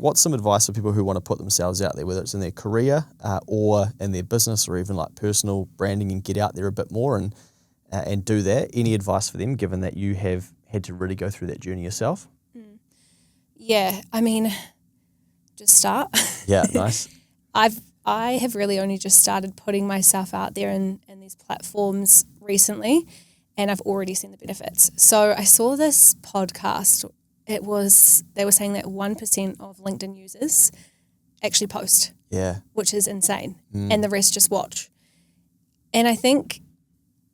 What's some advice for people who want to put themselves out there, whether it's in their career or in their business or even like personal branding, and get out there a bit more and do that? Any advice for them, given that you have had to really go through that journey yourself? Yeah, I mean, just start. Yeah, nice. I have really only just started putting myself out there in these platforms recently, and I've already seen the benefits. So I saw this podcast. They were saying that 1% of LinkedIn users actually post. Yeah. Which is insane. And the rest just watch. And I think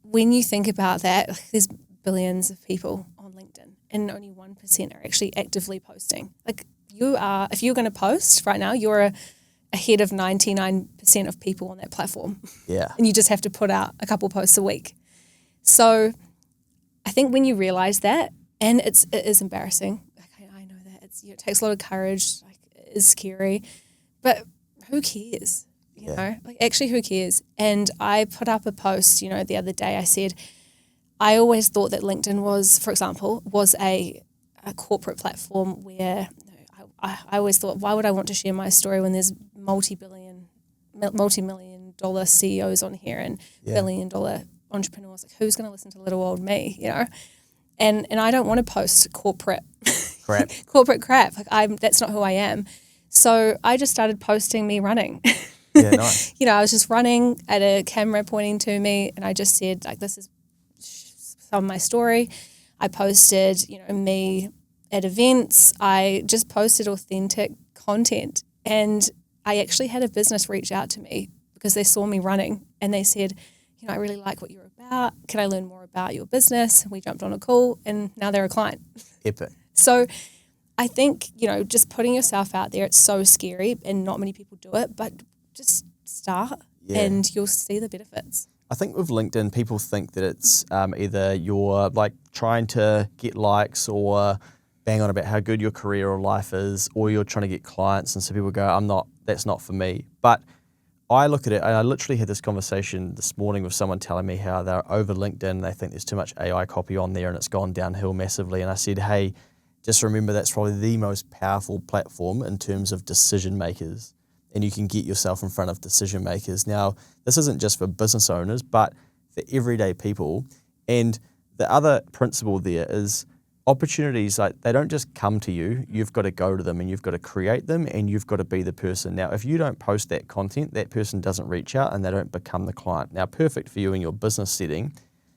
when you think about that, like, there's billions of people on LinkedIn and only 1% are actually actively posting. Like, if you're going to post right now, you're ahead of 99% of people on that platform. Yeah. And you just have to put out a couple posts a week. So I think when you realize that, and it is embarrassing. Like, I know that it takes a lot of courage. Like, it is scary, but who cares? You know, like, actually, who cares? And I put up a post, the other day. I said, I always thought that LinkedIn was, for example, a corporate platform where I always thought, why would I want to share my story when there's multi-million dollar CEOs on here and billion-dollar entrepreneurs? Like, who's going to listen to little old me? And I don't want to post corporate crap. Like, that's not who I am. So I just started posting me running. Yeah, nice. I was just running at a camera pointing to me, and I just said, like, this is some of my story. I posted, me at events. I just posted authentic content, and I actually had a business reach out to me because they saw me running, and they said, I really like what you're about. Can I learn more about your business? We jumped on a call, and now they're a client. Epic. So I think, just putting yourself out there, it's so scary and not many people do it, but just start and you'll see the benefits. I think with LinkedIn, people think that it's either you're like trying to get likes or bang on about how good your career or life is, or you're trying to get clients. And so people go, that's not for me. But I look at it, and I literally had this conversation this morning with someone telling me how they're over LinkedIn. They think there's too much AI copy on there and it's gone downhill massively. And I said, hey, just remember that's probably the most powerful platform in terms of decision makers. And you can get yourself in front of decision makers. Now, this isn't just for business owners, but for everyday people. And the other principle there is opportunities, like, they don't just come to you. You've got to go to them, and you've got to create them, and you've got to be the person. Now, if you don't post that content, that person doesn't reach out and they don't become the client. Now, perfect for you in your business setting,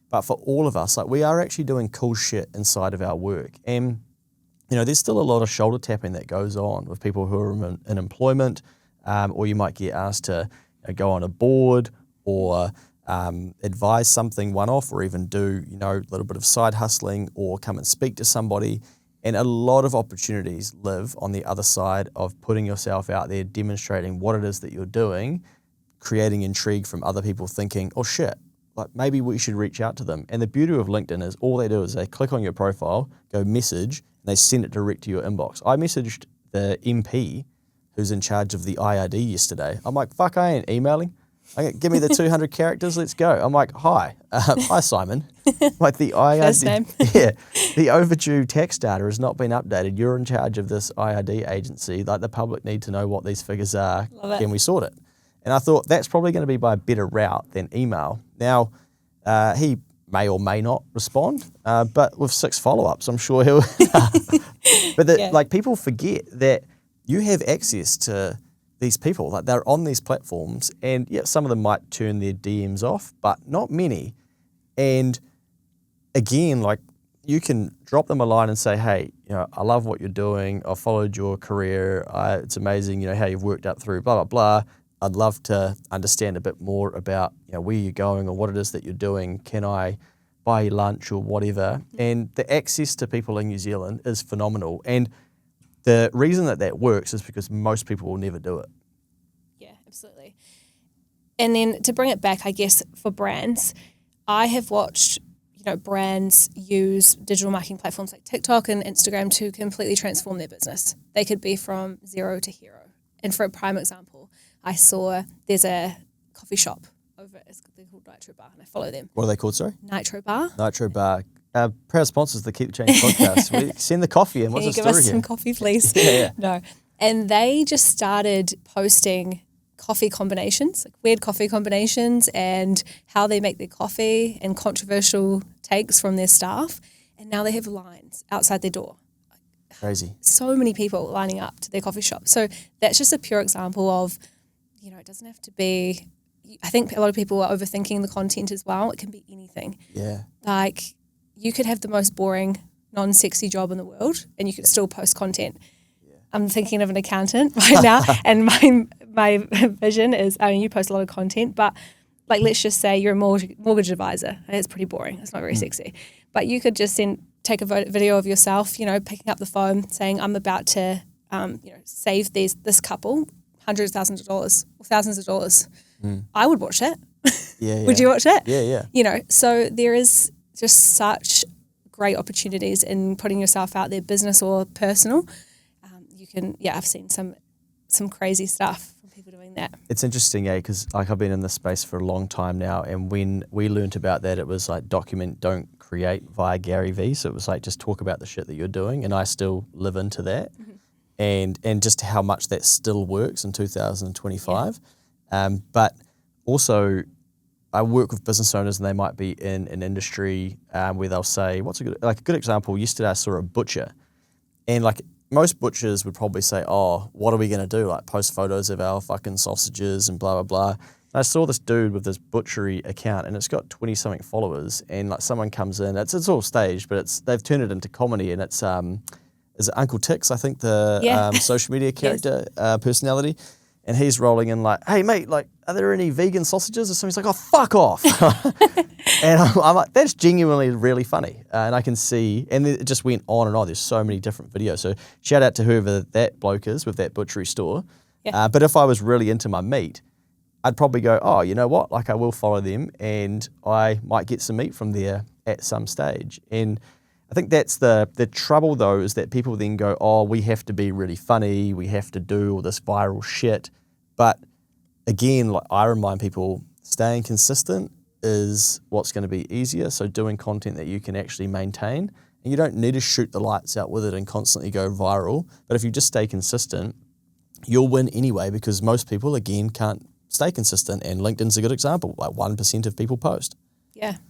but for all of us, like, we are actually doing cool shit inside of our work. And, there's still a lot of shoulder tapping that goes on with people who are in employment, or you might get asked to go on a board or advise something one-off, or even do, a little bit of side hustling or come and speak to somebody. And a lot of opportunities live on the other side of putting yourself out there, demonstrating what it is that you're doing, creating intrigue from other people thinking, oh shit, like, maybe we should reach out to them. And the beauty of LinkedIn is all they do is they click on your profile, go message, and they send it direct to your inbox. I messaged the MP who's in charge of the IRD yesterday. I'm like, fuck, I ain't emailing. Give me the 200 characters, let's go. I'm like, hi Simon. Like, the IRD, First name. the overdue tax data has not been updated. You're in charge of this IRD agency. Like, the public need to know what these figures are. Love it. Can we sort it? And I thought that's probably going to be by a better route than email. Now, he may or may not respond, but with 6 follow-ups, I'm sure he'll. But people forget that you have access to these people. Like, they're on these platforms, and some of them might turn their DMs off, but not many. And again, like, you can drop them a line and say, hey, I love what you're doing. I followed your career. It's amazing, how you've worked up through blah, blah, blah. I'd love to understand a bit more about, where you're going or what it is that you're doing. Can I buy you lunch or whatever? And the access to people in New Zealand is phenomenal. And the reason that works is because most people will never do it. Yeah, absolutely. And then to bring it back, I guess, for brands, I have watched, brands use digital marketing platforms like TikTok and Instagram to completely transform their business. They could be from zero to hero. And for a prime example, I saw there's a coffee shop over, they're called Nitro Bar, and I follow them. What are they called, sorry? Nitro Bar. Nitro Bar. Proud sponsors of the Keep the Change podcast. We send the coffee in. What's Can you the give story us here? some coffee, please? Yeah. No. And they just started posting coffee combinations, like weird coffee combinations and how they make their coffee and controversial takes from their staff. And now they have lines outside their door. Crazy. So many people lining up to their coffee shop. So that's just a pure example of, it doesn't have to be, I think a lot of people are overthinking the content as well. It can be anything. Yeah. Like you could have the most boring, non-sexy job in the world and you could still post content. I'm thinking of an accountant right now, and my vision is, you post a lot of content, but like let's just say you're a mortgage advisor. It's pretty boring. It's not very sexy. But you could just take a video of yourself, picking up the phone, saying, I'm about to, save this couple hundreds of thousands of dollars or thousands of dollars. I would watch that. Yeah. Would you watch that? Yeah. So there is just such great opportunities in putting yourself out there, business or personal. I've seen some crazy stuff from people doing that. It's interesting, because like I've been in this space for a long time now, and when we learnt about that, it was like document, don't create via Gary Vee. So it was like just talk about the shit that you're doing, and I still live into that, and just how much that still works in 2025. But also, I work with business owners, and they might be in an industry where they'll say, "What's a good example?" Yesterday, I saw a butcher, and like. Most butchers would probably say, oh, what are we going to do? Like post photos of our fucking sausages and blah, blah, blah. And I saw this dude with this butchery account and it's got 20 something followers, and like someone comes in, it's all staged, but they've turned it into comedy, and it's, is it Uncle Tix, I think the social media character, personality. And he's rolling in like, hey mate, like, are there any vegan sausages? Or something. He's like, oh, fuck off. And I'm like, that's genuinely really funny. And I can see, and it just went on and on. There's so many different videos. So shout out to whoever that bloke is with that butchery store. Yeah. But if I was really into my meat, I'd probably go, oh, you know what? Like I will follow them and I might get some meat from there at some stage. And I think that's the trouble though, is that people then go, oh, we have to be really funny. We have to do all this viral shit. But again, like I remind people, staying consistent is what's going to be easier. So doing content that you can actually maintain, and you don't need to shoot the lights out with it and constantly go viral. But if you just stay consistent, you'll win anyway, because most people, again, can't stay consistent. And LinkedIn's a good example. Like 1% of people post. Yeah.